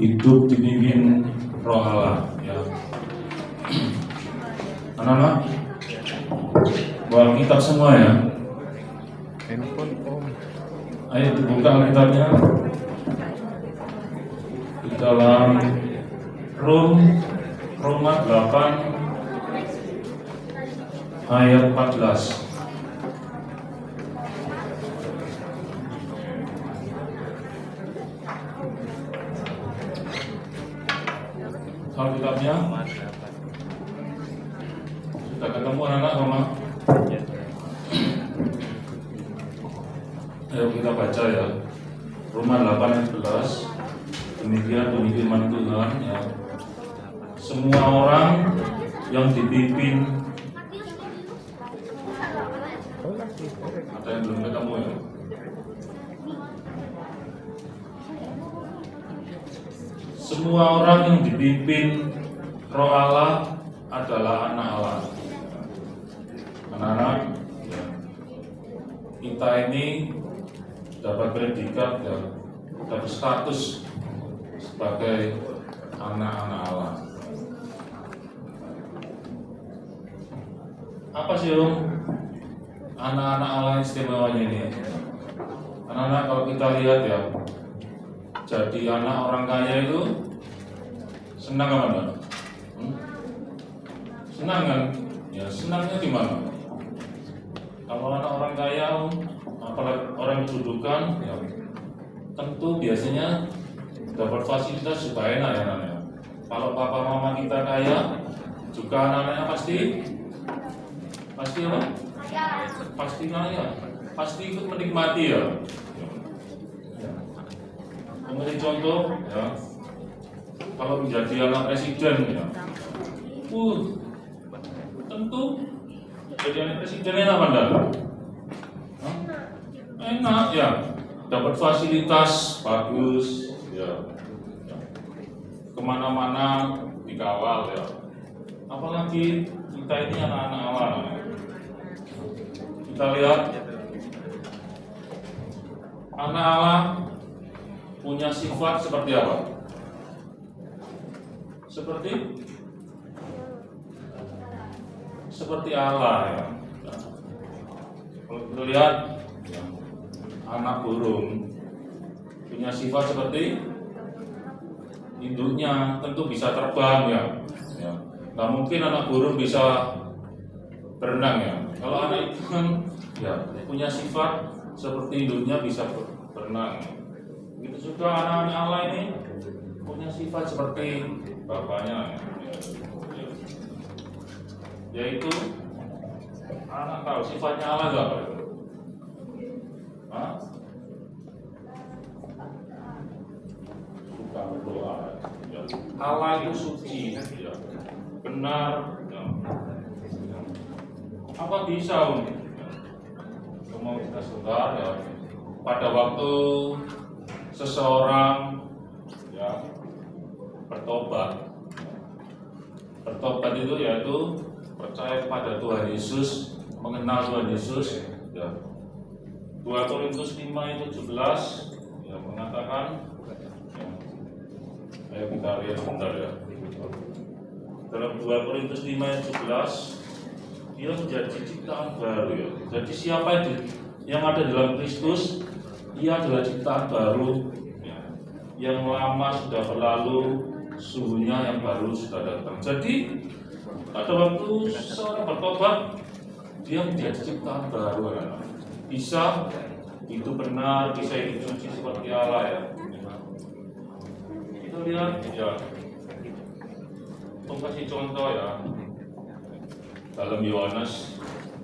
hidup dipimpin Roh Allah. Ya. Anak-anak, bawa kitab semua ya. Handphone om. Ayo dibuka kitabnya di dalam Roma 8 ayat 14. Kalau kitabnya sudah ketemu anak-anak Roma? Ayo kita baca ya. Roma 8 ayat 11. Demikian bunyi firman Tuhan ya. Semua orang yang dipimpin, ada yang belum ketemu ya? Semua orang yang dipimpin Roh Allah adalah anak Allah. Anak-anak, ya, kita ini dapat predikat ya, dapat status sebagai anak-anak Allah. Apa sih Om anak-anak Allah istimewanya ini? Anak-anak, kalau kita lihat ya, jadi anak orang kaya itu senang apa enggak? Senang kan? Ya senangnya di mana? Kalau anak orang kaya, apalagi orang kedudukan, ya tentu biasanya dapat fasilitas supaya enak ya anaknya. Kalau papa mama kita kaya, juga anak-anaknya pasti apa? Pasti kaya, pasti ikut menikmati ya. Menjadi contoh ya, kalau menjadi anak presiden ya, tentu jadi anak presiden enak apa enggak? Enak ya, dapat fasilitas bagus ya, kemana-mana dikawal ya. Apalagi kita ini anak-anak Allah. Kita lihat anak Allah punya sifat seperti apa? Seperti Allah ya. Kalau kita lihat ya, anak burung punya sifat seperti induknya, tentu bisa terbang ya. Nggak mungkin anak burung bisa berenang ya. Kalau anak itu kan ya punya sifat seperti induknya bisa berenang. Begitu juga anak-anak Allah ini punya sifat seperti bapaknya ya. Yaitu anak tahu sifatnya Allah itu apa itu? Suka berdoa ya. Allah itu suci ya. Benar ya. Apa bisa mau kita sebentar ya, pada waktu seseorang ya bertobat itu yaitu percaya kepada Tuhan Yesus, mengenal Tuhan Yesus ya. 2 Korintus 5 ayat 17 ya, mengatakan ya, ayo kita lihat sebentar ya. Dalam 2 Korintus 5 ayat 17, dia menjadi ciptaan baru ya. Jadi siapa itu yang ada dalam Kristus, dia adalah ciptaan baru ya. Yang lama sudah berlalu, sungguhnya yang baru sudah datang. Jadi pada waktu seorang bertobat, dia menjadi ciptaan baru ya. Bisa itu benar, bisa itu suci seperti Allah ya. Kita lihat ya, untuk kasih contoh ya, dalam Yohanes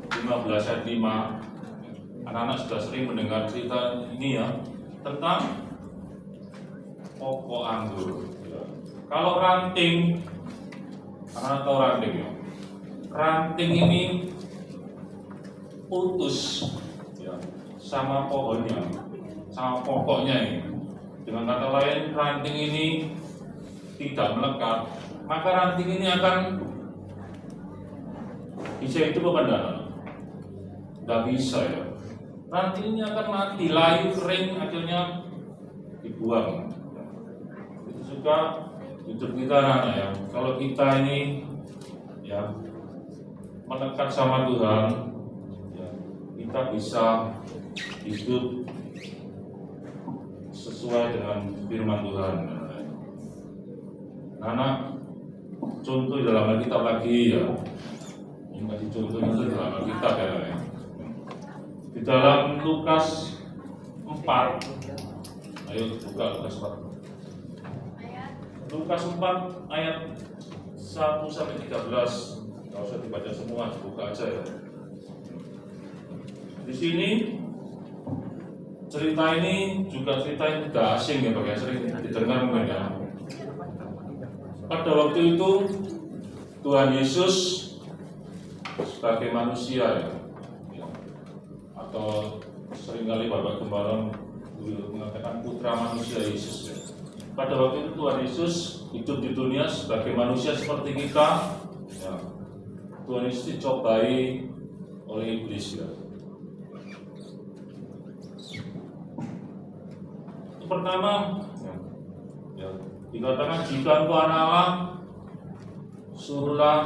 15 ayat 5, anak-anak sudah sering mendengar cerita ini ya, tentang pokok anggur. Kalau ranting, anak-anak tahu ranting ya, ranting ini putus ya, sama pohonnya, sama pokoknya ini. Dengan kata lain, ranting ini tidak melekat, maka ranting ini akan bisa hidup apa enggak? Enggak bisa ya. Ranting ini akan mati, layu, kering, akhirnya dibuang. Itu juga hidup kita anak-anak ya. Kalau kita ini ya menekat sama Tuhan, ya, kita bisa hidup sesuai dengan firman Tuhan. Anak, contoh dalam Alkitab lagi ya, ini masih contoh itu dalam Alkitab ya. Di dalam Lukas 4, ayo buka Lukas 4. Lukas 4 ayat 1 sampai 13. Kalau usah dibaca semua, buka aja ya. Di sini cerita ini juga cerita yang tidak asing ya Pak ya, sering didengar mungkin ya. Pada waktu itu Tuhan Yesus sebagai manusia ya, atau seringkali Bapak Gembala mengatakan putra manusia Yesus ya. Pada waktu itu Tuhan Yesus hidup di dunia sebagai manusia seperti kita ya. Tuhan Yesus dicobai oleh iblis ya. Pertama ya, dikatakan jika engkau anak Allah, suruhlah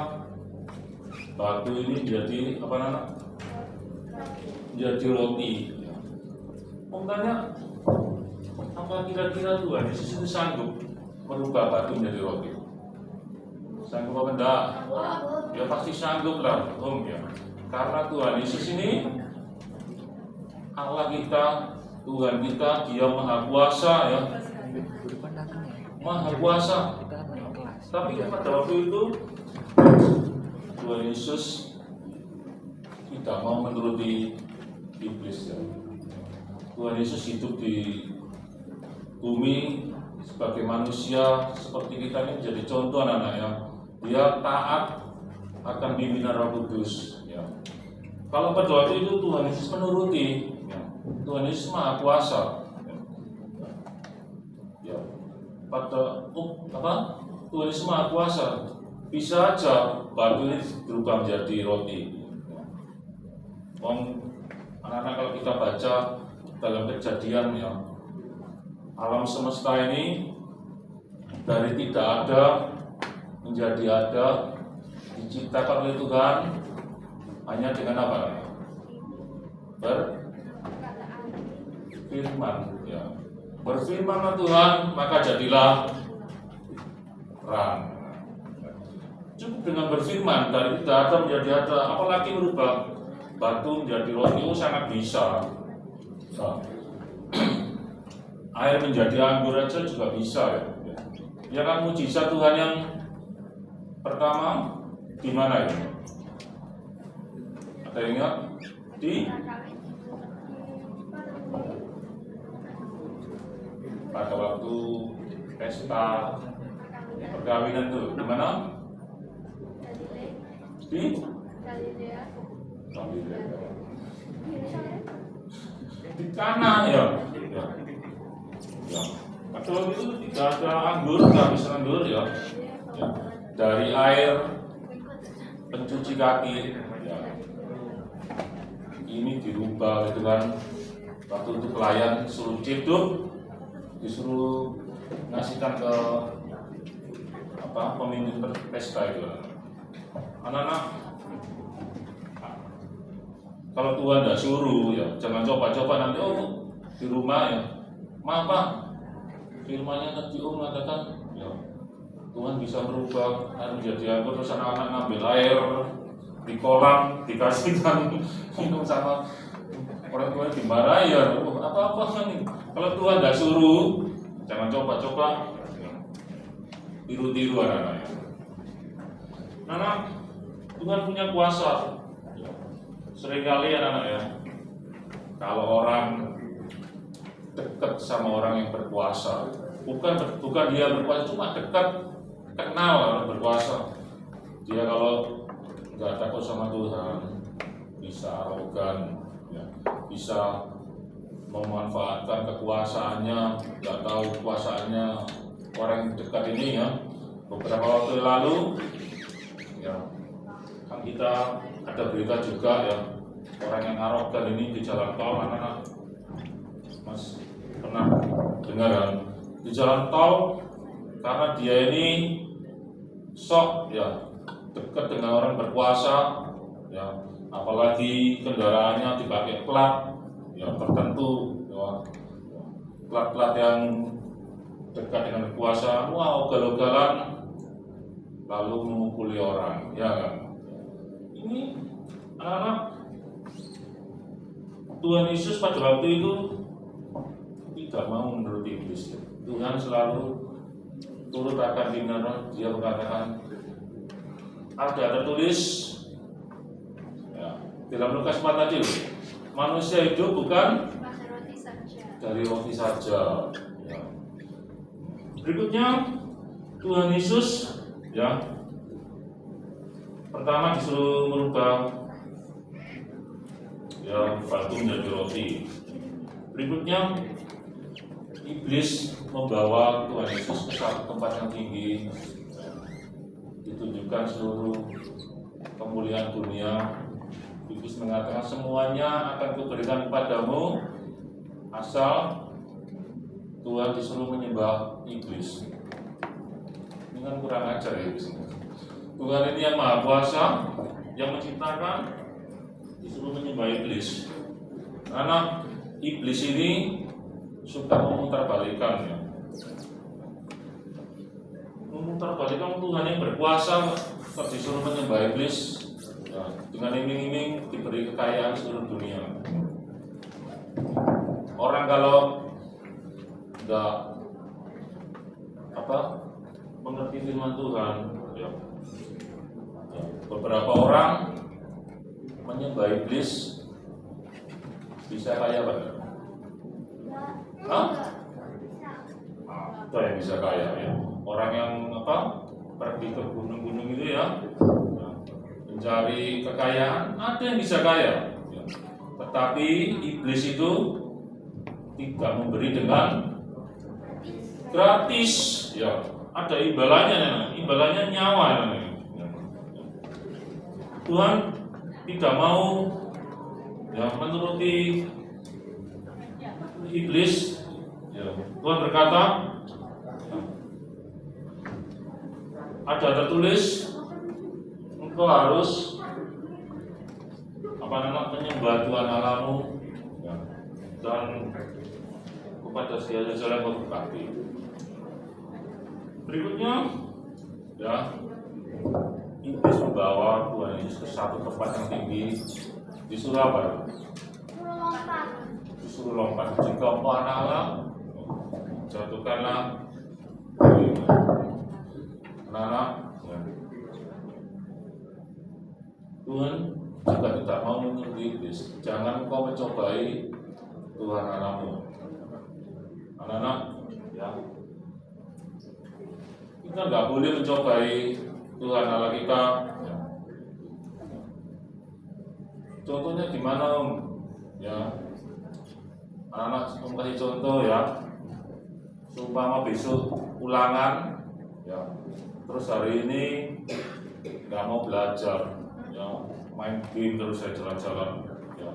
batu ini menjadi apa namanya? Menjadi roti. Tanya, apa kira-kira Tuhan Yesus itu sanggup merubah batu menjadi roti? Sanggup apa enggak? Ya pasti sanggup lah, ya. Karena Tuhan Yesus ini Allah kita, Tuhan kita, Dia Maha Kuasa ya. Maha Kuasa. Tapi pada waktu itu Tuhan Yesus tidak mau menuruti iblis ya. Tuhan Yesus hidup di bumi sebagai manusia seperti kita ini menjadi contoh anak-anak ya. Dia taat akan pimpinan Roh Kudus ya. Kalau pada waktu itu Tuhan Yesus menuruti ya. Tuhan Yesus Maha Kuasa ya. Ya. Pada Tuhan Yesus Maha Kuasa, bisa aja batu ini berubah menjadi roti ya. Anak-anak kalau kita baca dalam Kejadian ya, alam semesta ini dari tidak ada menjadi ada, diciptakan oleh Tuhan hanya dengan apa? Berfirman ya. Berfirmanlah Tuhan, maka jadilah terang. Cukup dengan berfirman dari tidak ada menjadi ada, apalagi merubah batu menjadi roti, itu sangat bisa. Air menjadi anggur aja juga bisa ya. Ya kan mujizat Tuhan yang pertama di mana ya? Ada yang ingat? Di pada waktu pesta perkawinan tuh di mana? Di Galilea. Di Kana ya. Ya. Pada waktu itu tidak ada anggur, tidak bisa anggur ya. Ya. Dari air pencuci kaki ya. Ini dirubah gitu kan. Waktu itu pelayan suruh cedok, disuruh ngasihkan ke pemimpin pesta itu. Anak-anak, kalau Tuhan tidak suruh ya jangan coba-coba nanti di rumah ya. Maaf Pak, firmannya tadi mengatakan ya Tuhan bisa merubah air menjadi anggur, terus anak-anak ngambil air di kolam dikasihkan minum sama orang tua dimarahi ya. Apa-apa nih? Kalau Tuhan tidak suruh jangan coba-coba tiru-tiru anak-anak. Anak, Tuhan punya kuasa. Seringkali anak-anak ya, kalau orang dekat sama orang yang berkuasa, bukan dia berkuasa, cuma dekat, kenal orang berkuasa. Dia kalau nggak takut sama Tuhan, bisa arogan, ya, bisa memanfaatkan kekuasaannya, nggak tahu kekuasaannya orang dekat ini ya. Beberapa waktu lalu, ya, kan kita ada berita juga ya, orang yang arogan ini di jalan tol, anak-anak Mas pernah dengar kan? Di jalan tol karena dia ini sok ya dekat dengan orang berkuasa ya, apalagi kendaraannya dipakai plat ya tertentu ya, plat-plat yang dekat dengan kekuasaan, wah ugal-ugalan lalu memukuli orang, ya kan? Ini anak-anak Tuhan Yesus pada waktu itu tidak mau menuruti iblis. Tuhan selalu turut akan dinara. Dia mengatakan ada tertulis ya, dalam Lukas 4 tadi, manusia hidup bukan dari roti saja. Ya. Berikutnya Tuhan Yesus ya pertama disuruh merubah ya batu menjadi roti. Berikutnya iblis membawa Tuhan Yesus ke satu tempat yang tinggi, ditunjukkan seluruh kemuliaan dunia. Iblis mengatakan semuanya akan kuberikan kepadamu asal Tuhan disuruh menyembah iblis. Ini kan kurang ajar ya iblis. Tuhan ini yang maha kuasa, yang menciptakan, disuruh menyembah iblis. Karena iblis ini suka memutarbalikkan ya. Memutarbalikkan Tuhan yang berkuasa, kok disuruh menyembah iblis ya, dengan iming-iming diberi kekayaan seluruh dunia. Orang kalau enggak mengerti firman Tuhan ya, beberapa orang menyembah iblis bisa kaya banget. Ada yang bisa kaya ya. Orang yang pergi ke gunung-gunung itu ya, mencari kekayaan, ada yang bisa kaya ya. Tetapi iblis itu tidak memberi dengan gratis ya. Ada imbalannya nyawa ya. Tuhan tidak mau ya menuruti iblis ya. Tuhan berkata ada tertulis engkau harus menyembah Tuhan Allahmu ya, dan kepada segala jalan kau berkati. Berikutnya ya iblis membawa Tuhan Yesus ke satu tempat yang tinggi, disuruh apa? Disuruh lompat. Jika engkau anak Allah, jatuhkanlah anak-anak ya. Tuhan juga tidak mau menuruti iblis. Jangan engkau mencobai Tuhan Allahmu. Anak-anak ya, kita nggak boleh mencobai Tuhan Allah kita ya. Contohnya gimana Om? Ya, anak-anak kasih contoh ya. Seumpama besok ulangan ya, terus hari ini nggak mau belajar ya, main game terus saya jalan-jalan ya.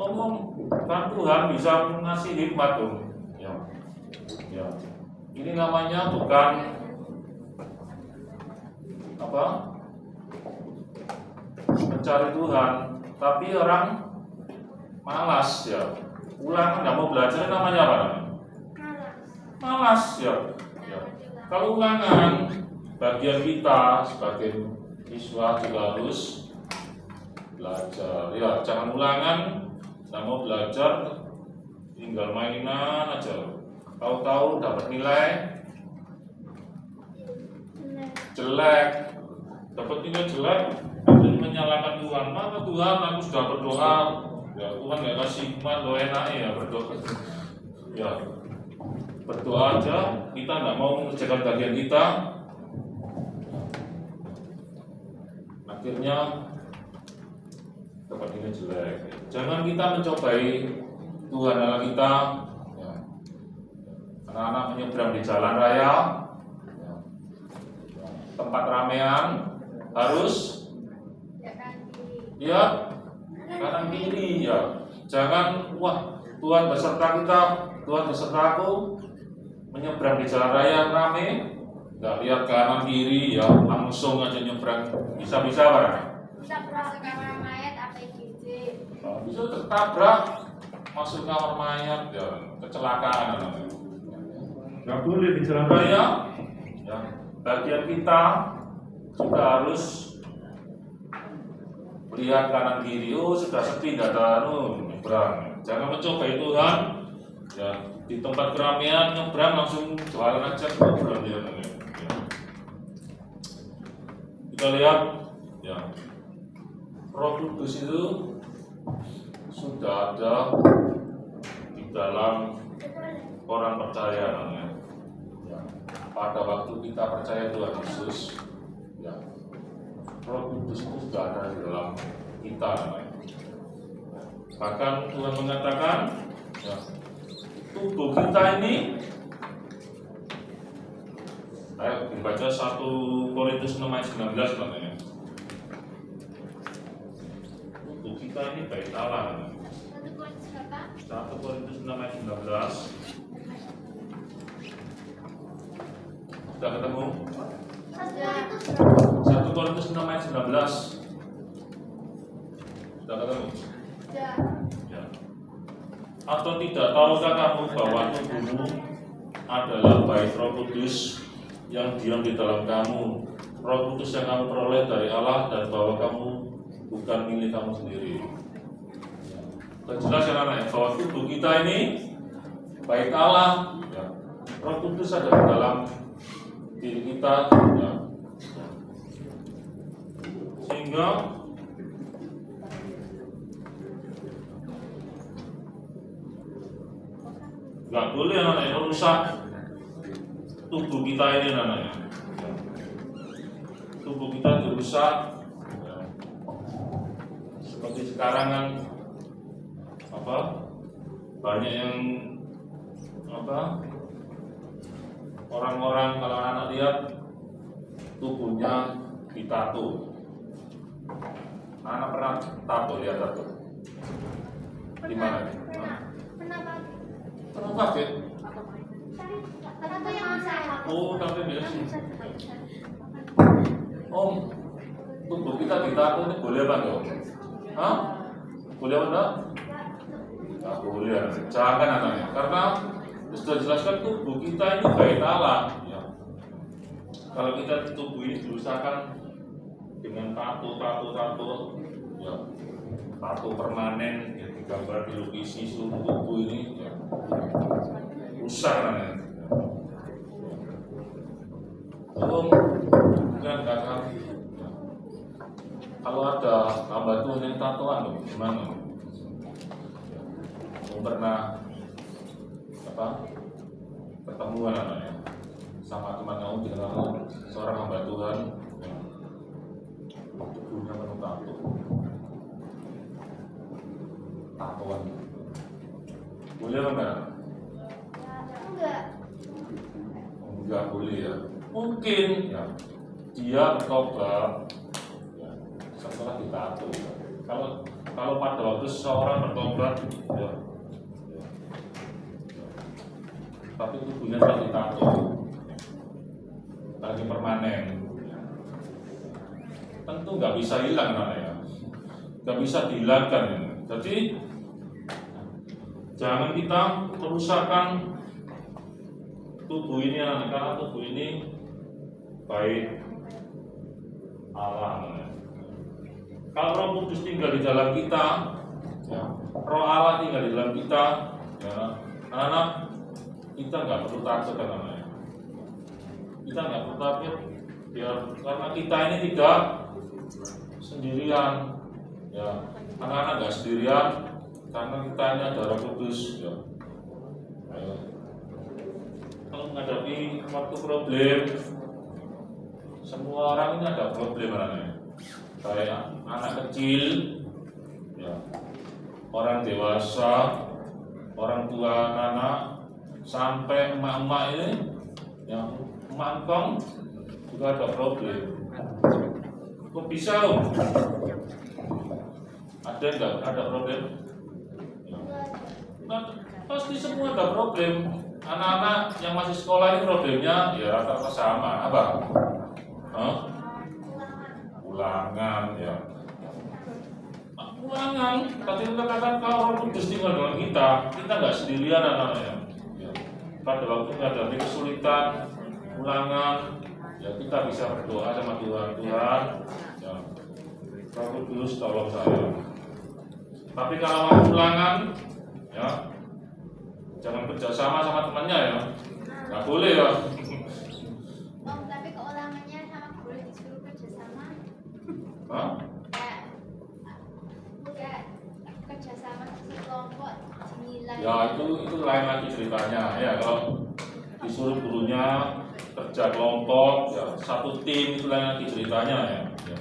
Ngomong kan Tuhan bisa mengasih hikmat dong ya. Ya, ini namanya bukan mencari Tuhan, tapi orang malas ya. Ulangan nggak mau belajar namanya apa? Malas ya. Ya. Kalau ulangan, bagian kita sebagai siswa juga harus belajar. Ya, jangan ulangan, nggak mau belajar, tinggal mainan aja. Tahu-tahu dapat nilai jelek, dapat nilai jelek, jadi menyalahkan Tuhan. Maka Tuhan, aku sudah berdoa, ya Tuhan nggak kasih hikmat, lo enak ya berdoa. Ya, berdoa aja, kita nggak mau mengerjakan bagian kita, akhirnya dapat nilai jelek. Jangan kita mencobai Tuhan Allah kita. Ya. Anak-anak menyeberang di jalan raya, ya. Tempat ramean harus ya kanan kiri ya. Jangan wah Tuhan beserta kita, Tuhan beserta aku, menyeberang di jalan raya rame, nggak lihat kanan kiri ya, langsung aja nyebrang. Bisa-bisa apa? Bisa masuk kamar mayat APGJ. Bisa tertabrak masuk kamar mayat ya, kecelakaan namanya. Nggak boleh dicelakai ya. Ya, bagian kita harus lihat kanan kiri. Oh sudah sepi, nggak ada nyebrang. Jangan mencoba itu kan. Ya, di tempat keramaian nyebrang langsung jualan aja belum dia. Ya. Kita lihat ya, Roh Kudus itu sudah ada di dalam orang percaya namanya. Ya. Pada waktu kita percaya Tuhan Yesus, ya, Roh Kudus itu sudah ada di dalam kita namanya. Bahkan Tuhan mengatakan, ya, tubuh kita ini, ayo dibaca 1 Korintus 6 ayat 19 namanya. Tubuh kita ini bait Allah namanya. 1 Korintus 6 ayat 19. Sudah ketemu? 1 Korintus 6 ayat 19. Sudah ketemu? Ya. Atau tidak tahukah kamu bahwa tubuhmu adalah bait Roh Kudus yang diam di dalam kamu, Roh Kudus yang kamu peroleh dari Allah, dan bahwa kamu bukan milik kamu sendiri. Jelas ya anak, bahwa tubuh kita ini bait Allah, ya. Roh Kudus ada di dalam diri kita, ya. Sehingga nggak boleh anak-anak merusak tubuh kita ini anak-anak. Tubuh kita dirusak, ya. Seperti sekarang kan banyak yang orang-orang kalau anak lihat tubuhnya ditato. Anak pernah tato, lihat tato di mana? Pernah pakai? Tato yang bisa. Oh, tato biasa. Om, tubuh kita ditato ini boleh apa enggak? Hah? Boleh apa enggak? Nggak boleh, jangan anaknya. Karena sudah jelaskan tubuh kita ini bait Allah. Ya. Kalau kita tubuh ini dirusakkan dengan tato, ya, tato permanen, ya, digambar dilukisi seluruh tubuh ini, ya, rusak anaknya. Om, jangan katakan. Ya. Kalau ada hamba Tuhan yang tatoan, gimana? Pernah ketemuan namanya sama teman kamu, bilang kamu seorang hamba Tuhan yang tubuhnya penuh tatoan, boleh apa enggak? Enggak boleh ya. Mungkin ya dia bertobat ya, setelah ditato. Kalau pada waktu seseorang bertobat ya, tapi tubuhnya telah ditato lagi permanen, tentu nggak bisa hilang namanya, nggak bisa dihilangkan. Jadi jangan kita merusakkan tubuh ini, karena tubuh ini baik Allah. Kalau Roh Kudus tinggal di dalam kita, ya, Roh Allah tinggal di dalam kita, ya, anak-anak, kita nggak perlu takut namanya. Kita nggak perlu takut, ya, karena kita ini tidak sendirian, ya, anak-anak nggak sendirian, karena kita ini ada Roh Kudus, ya. Ya. Kalau menghadapi waktu problem, semua orang ini ada problem namanya. Kayak anak kecil, ya, orang dewasa, orang tua, anak, sampai emak-emak ini, yang emak-engkong juga ada problem. Kok bisa? Ada nggak ada problem? Ya. Nah, pasti semua ada problem. anak-anak yang masih sekolah ini problemnya ya rata-rata sama apa? Hah? Ulangan ya. Ulangan. Tadi kita katakan kalau Roh Kudus tinggal dalam kita nggak sendirian anak-anaknya. Ya. Pada waktu menghadapi kesulitan, ulangan, ya kita bisa berdoa sama Tuhan. Tuhan, ya, Roh Kudus tolong saya. Tapi kalau mau ulangan, ya jangan kerjasama sama temannya ya. Nggak boleh ya. Om, tapi keulangannya sama boleh disuruh kerjasama. Hah? Ya, kerjasama sekelompok dinilai. Ya itu lain lagi ceritanya ya. Kalau disuruh gurunya kerja kelompok, ya satu tim itu lain lagi ceritanya ya. Ya.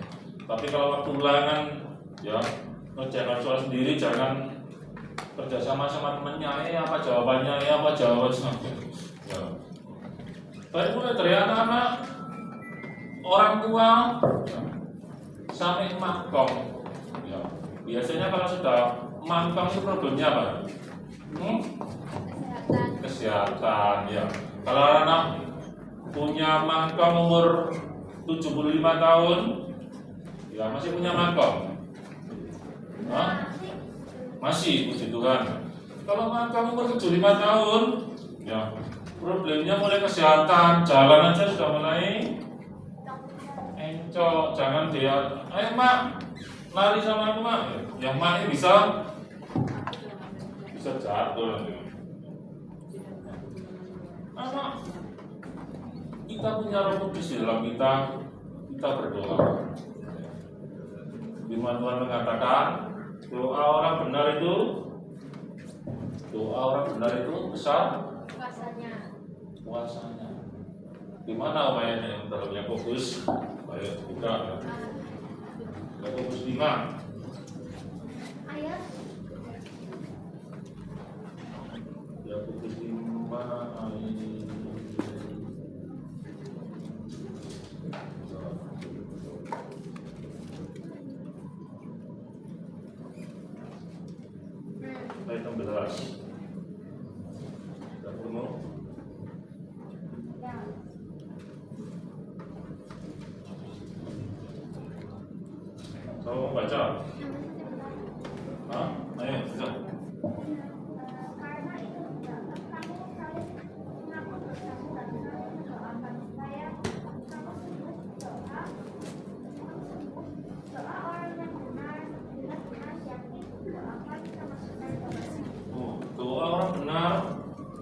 Tapi kalau waktu ulangan, ya ngerjakan soal sendiri, jangan kerjasama sama temannya. Apa jawabannya? Apa jawabannya? Ya. Baik mulai dari anak-anak, orang tua, ya, sampai makom. Ya. Biasanya kalau sudah makom itu problemnya apa? Kesehatan. Kesehatan ya. Kalau anak punya makom umur 75 tahun, ya masih punya makom. Hah? Masih, puji Tuhan. Kalau makom umur 75 tahun, ya problemnya mulai kesehatan, jalan aja sudah mulai encok. Jangan dia, ayo mak, lari sama aku mak. Yang maknya bisa jatuh nanti. Anak, kita punya Roh Kudus di dalam kita berdoa. Firman Tuhan mengatakan doa orang benar itu besar kuasanya. Gimana ayatnya yang dalam Yakobus ayat 3 Yakobus 5 Ayat Yakobus 5 ayat ayat 16. Tidak perlu. ya. Kamu baca? Hah? Ayo, baca. Karena itu hendaklah kamu saling mengaku bersaksi dan saling mendoakan supaya kamu sembuh. Doa orang yang benar benar-benar yakin doakan sama sekali. Doa orang benar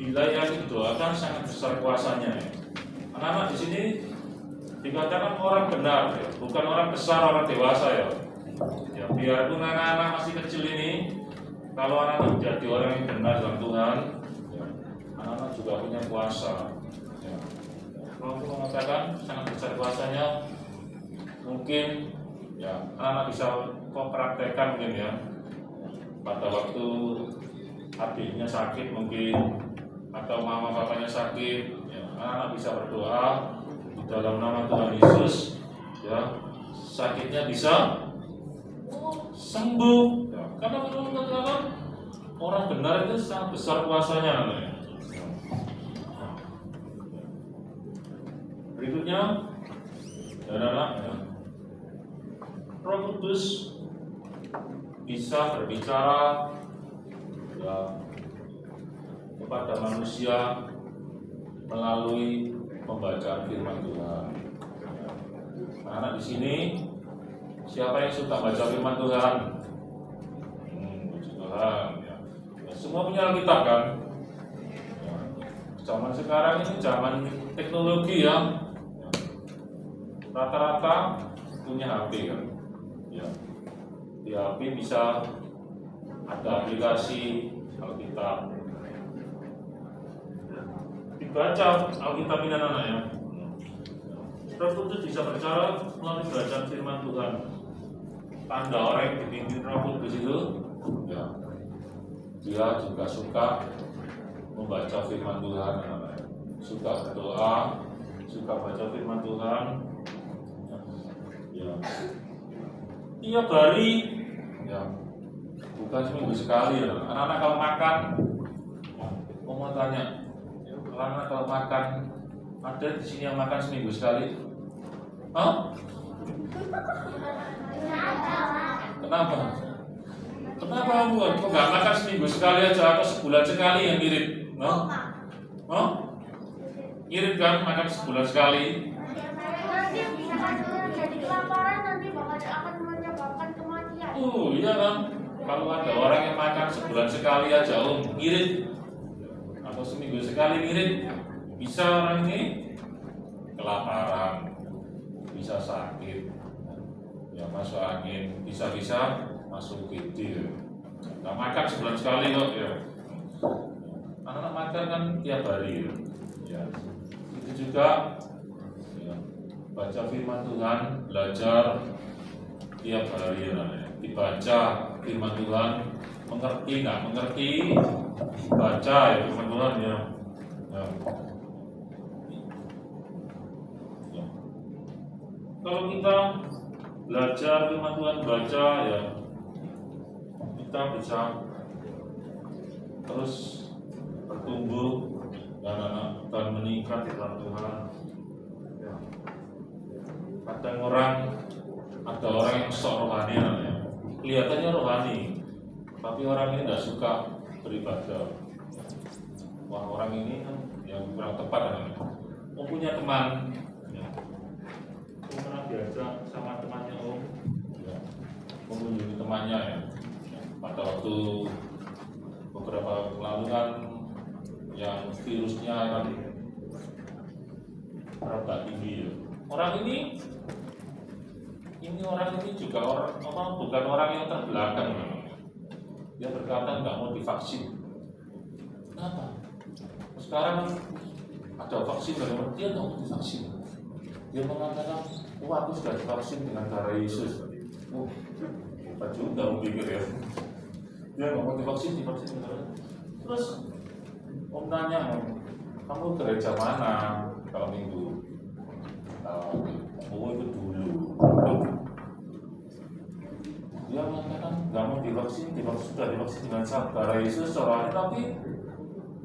bila yakin doakan sangat besar kuasanya. Anak-anak di sini dikatakan orang benar, ya. Bukan orang besar, orang dewasa ya. Ya biarpun anak-anak masih kecil ini, kalau anak-anak menjadi orang yang benar dalam Tuhan, ya, anak-anak juga punya kuasa. Ya. Kalau aku mengatakan sangat besar kuasanya, mungkin ya anak-anak bisa kok praktekkan mungkin ya. Pada waktu adiknya sakit mungkin atau mama bapaknya sakit, ya, anak-anak bisa berdoa di dalam nama Tuhan Yesus, ya sakitnya bisa sembuh. Ya, karena menurut orang benar itu sangat besar kuasanya. Ya. Berikutnya, anak-anak, ya, Roh Kudus bisa berbicara ya, kepada manusia melalui pembacaan firman Tuhan. Anak di sini, siapa yang suka baca firman Tuhan? Puji Tuhan. Ya. Ya, semua punya Alkitab kan? Ya. Zaman sekarang ini zaman teknologi ya. Ya. Rata-rata punya HP kan? Ya. Di HP bisa ada aplikasi Alkitab. Dibaca Alkitab ini anak-anak ya. Roh Kudus bisa berbicara melalui bacaan firman Tuhan. Tanda orang yang dipimpin Roh Kudus itu, ya, dia juga suka membaca firman Tuhan, suka berdoa, suka baca firman Tuhan. Ya, tiap hari, ya, bukan seminggu sekali. Ya. Anak-anak kalau makan, mau tanya, Karena kalau makan, ada di sini yang makan seminggu sekali? Hah? Kenapa? Kenapa kamu kok nggak makan seminggu sekali aja atau sebulan sekali yang ngirit? Hah? Hah? Ngirit kan makan sebulan sekali? Nanti akan jadi kelaparan, nanti akan menyebabkan kematian. Iya kan? Kalau ada orang yang makan sebulan sekali aja, ngirit atau seminggu sekali ngirit, bisa orang ini kelaparan, bisa sakit, ya masuk angin, bisa-bisa masuk GD. Nah, makan sebulan sekali kok ya. Anak-anak makan kan tiap hari ya. Itu juga ya, baca firman Tuhan, belajar tiap hari ya. Dibaca firman Tuhan, mengerti nggak mengerti, baca ya firman Tuhan ya. Ya. Ya. Kalau kita belajar firman Tuhan, baca ya, kita bisa terus bertumbuh dan meningkat di dalam Tuhan. Ya. Ada orang yang sok rohani namanya. Kelihatannya rohani, tapi orang ini tidak suka beribadah. Wah, orang ini kan yang kurang tepat namanya. Punya teman, ya. Pernah diajak sama temannya ya, mengunjungi temannya ya. Pada waktu beberapa waktu lalu kan yang virusnya kan merebak tinggi ya. Orang ini juga bukan orang yang terbelakang. Dia berkata nggak mau divaksin. Kenapa? Sekarang ada vaksin dari dia nggak mau divaksin. Dia mengatakan, wah aku sudah divaksin dengan darah Yesus. Hebat juga aku pikir ya. Dia nggak mau divaksin dengan darah. Terus om nanya, kamu gereja mana kalau minggu? Itu dulu. Dia mengatakan nggak mau divaksin sudah divaksin dengan darah Yesus soalnya, tapi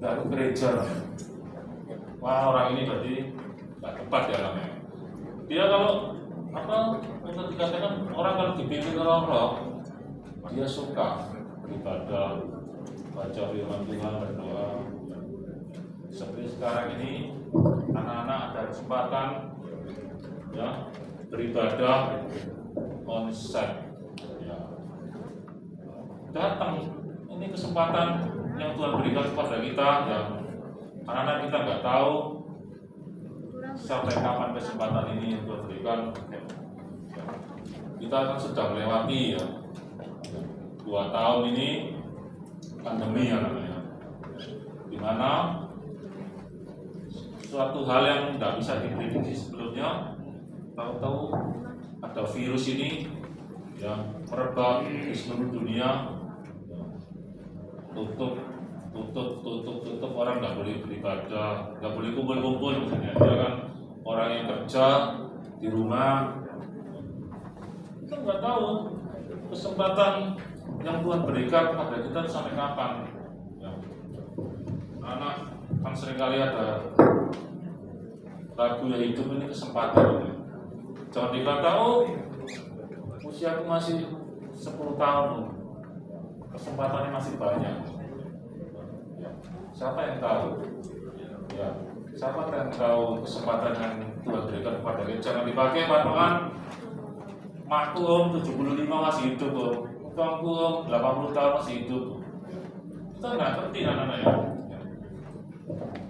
nggak ke gereja. Wah, orang ini berarti nggak tepat ya namanya. Dia kalau untuk dikatakan orang kalau dipimpin roh, dia suka beribadah, baca firman Tuhan, berdoa. Seperti sekarang ini anak-anak ada kesempatan ya beribadah onsite ya. Datang, ini kesempatan yang Tuhan berikan kepada kita ya. Anak-anak kita nggak tahu sampai kapan kesempatan ini Tuhan berikan ya. Kita kan sudah melewati ya 2 tahun ini pandemi ya namanya, dimana suatu hal yang tidak bisa diprediksi sebelumnya, tahu-tahu ada virus ini yang merebak di seluruh dunia, tutup orang nggak boleh beribadah, nggak boleh kumpul misalnya, dia kan orang yang kerja di rumah, kita nggak tahu kesempatan yang Tuhan berikan kepada kita sampai kapan. Ya. Anak kan seringkali ada lagu yang hidup ini kesempatan. Jangan dikata, usiaku masih 10 tahun, kesempatannya masih banyak. Ya. Siapa yang tahu? Ya. Siapa yang tahu kesempatan yang Tuhan berikan kepada kita? Jangan dipakai patokan makku 75 masih hidup, aku 80 tahun masih hidup. Kita nggak ngerti anak-anak ya.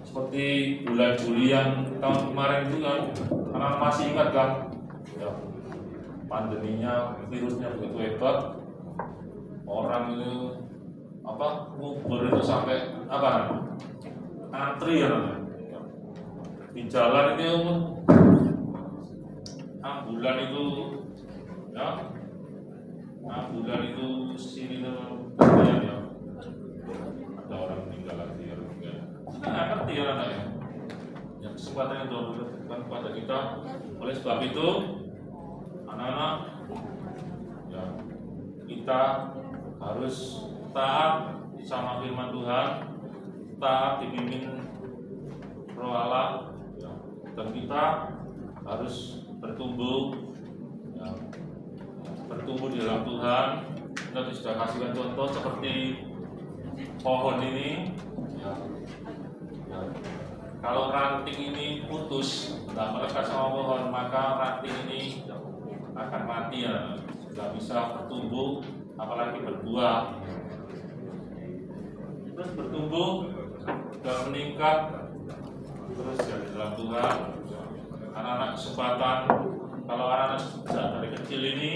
Seperti bulan Juli yang tahun kemarin itu kan, anak-anak masih ingat kan? Ya, pandeminya, virusnya begitu hebat, orang itu ngubur itu sampai antri ya namanya. Di jalan itu ambulan itu ya, ambulan itu sini dan ya, ada orang meninggal lagi ya. Kita nggak ngerti ya anaknya. Yang kesempatan yang Tuhan berikan kepada kita. Oleh sebab itu, anak-anak, ya, kita harus taat sama firman Tuhan, taat dipimpin roh Allah, ya. Dan kita harus bertumbuh, ya. Bertumbuh di dalam Tuhan. Kita sudah kasihkan contoh seperti pohon ini, ya. Ya. Kalau ranting ini putus, tidak melekat sama pohon, maka ranting ini akan mati, ya. Tidak bisa bertumbuh, apalagi berbuah. Terus bertumbuh dan meningkat terus ya di dalam Tuhan. Anak-anak kesempatan, kalau anak-anak sejak dari kecil ini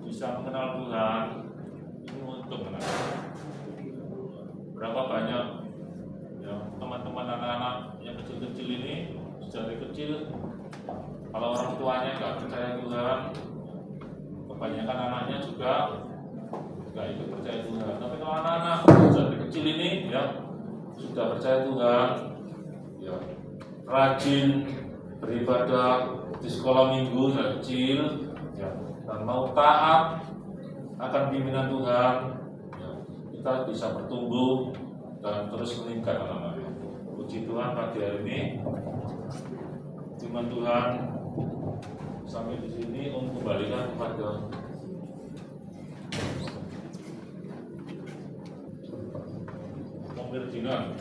bisa mengenal Tuhan, ini untuk anak-anak. Berapa banyak ya teman-teman anak-anak yang kecil-kecil ini sejak dari kecil, kalau orang tuanya nggak percaya Tuhan, kebanyakan anaknya juga nggak ikut percaya Tuhan. Tapi kalau anak-anak sejak dari kecil ini ya sudah percaya Tuhan, ya rajin beribadah di sekolah minggu dari kecil, ya, dan mau taat akan pimpinan Tuhan, ya, kita bisa bertumbuh dan terus meningkat anak-anak. Puji Tuhan pagi hari ini, firman Tuhan sampai di sini untuk kembalikan kepada Ferdinand.